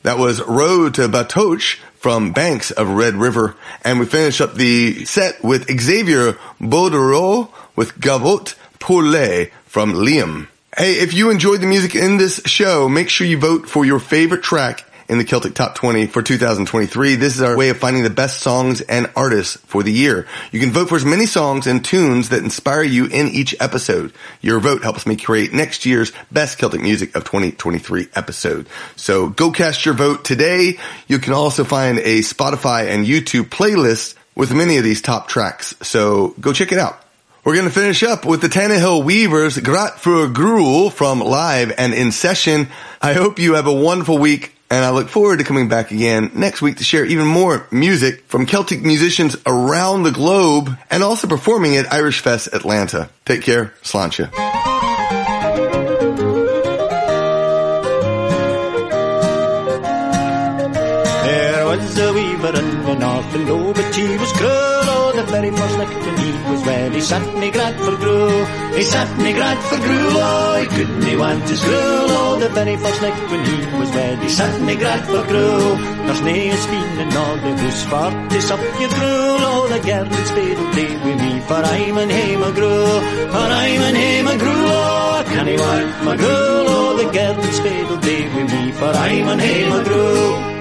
That was Road to Batoche from Banks of Red River. And we finished up the set with Xavier Boderiou with Gavotte, pourlet from Liamm. Hey, if you enjoyed the music in this show, make sure you vote for your favorite track in the Celtic Top 20 for 2023. This is our way of finding the best songs and artists for the year. You can vote for as many songs and tunes that inspire you in each episode. Your vote helps me create next year's Best Celtic Music of 2023 episode. So go cast your vote today. You can also find a Spotify and YouTube playlist with many of these top tracks. So go check it out. We're going to finish up with the Tannahill Weavers' Grat for Gruel from Live and In Session. I hope you have a wonderful week. And I look forward to coming back again next week to share even more music from Celtic musicians around the globe and also performing at Irish Fest Atlanta. Take care. Sláinte. There was a weaver in the north and low, but he was cruel. Oh, the very first night when he was wed, he sat in a Grat for Gruel. He sat in a Grat for Gruel. Oh, he couldn't want his Gruel. Oh, the very first night when he was wed, he sat in a Grat for Gruel. There's nae a spin in all the hoose for this up your Gruel. Oh, the girl's fatal day with me, for I'm in hame a Gruel. For I'm in hame a Gruel. Oh, can he want my Gruel? Oh, the girl's fatal day with me, for I'm in hame a Gruel.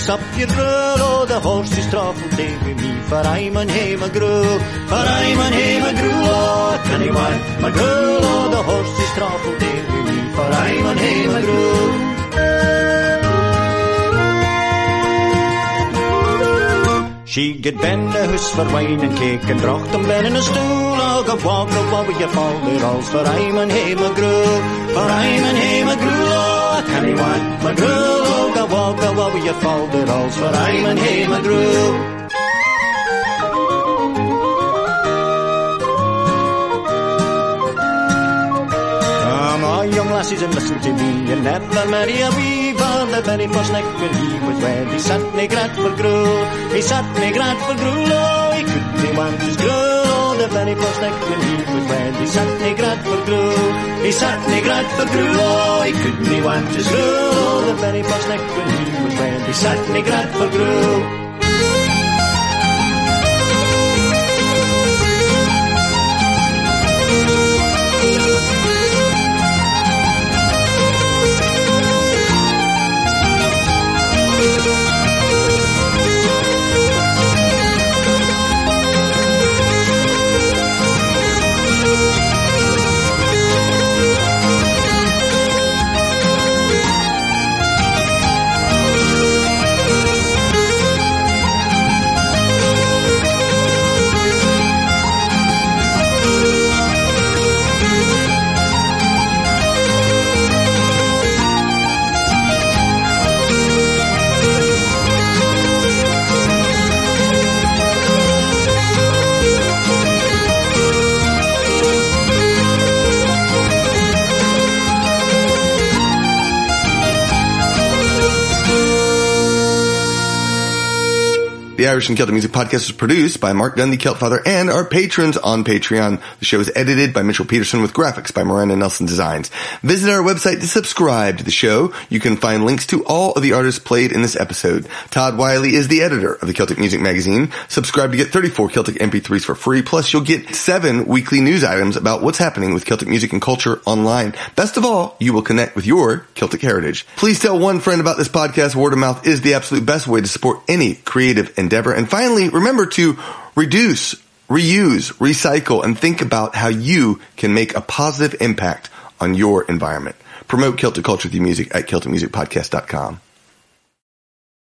Up your Gruel, oh, the horse is truffled day with me, for I'm in hame a Gruel, for I'm in hame a Gruel, oh, can he want my Gruel, oh, the horse is truffled day with me, for I'm in hame a Gruel. She get bend a house for wine and cake and drocht them ben in a stool, oh, go walk with your father alls, for I'm in hame a Gruel, for I'm in hame a Gruel, oh, can he want my Gruel, oh, go walk with your father alls, for I'm in hame a Gruel. Young lassies and listen to me, and never marry a weaver. The very first night when he was wed, he sat in a Grat for Gruel. He sat in a Grat for Gruel, oh, he couldn't want his Gruel. Oh, the very first night when he was wed, he sat in a Grat for Gruel. He sat in a Grat for Gruel, oh, he couldn't want his Gruel. Oh, the very first night when he was wed, he sat in a Grat for Gruel. The Irish and Celtic Music Podcast is produced by Mark Gunn, the Celt Father, and our patrons on Patreon. The show is edited by Mitchell Peterson with graphics by Miranda Nelson Designs. Visit our website to subscribe to the show. You can find links to all of the artists played in this episode. Todd Wiley is the editor of the Celtic Music Magazine. Subscribe to get 34 Celtic MP3s for free. Plus, you'll get 7 weekly news items about what's happening with Celtic music and culture online. Best of all, you will connect with your Celtic heritage. Please tell one friend about this podcast. Word of mouth is the absolute best way to support any creative endeavor. And finally, remember to reduce, reuse, recycle, and think about how you can make a positive impact on your environment. Promote Celtic culture through music at CelticMusicPodcast.com.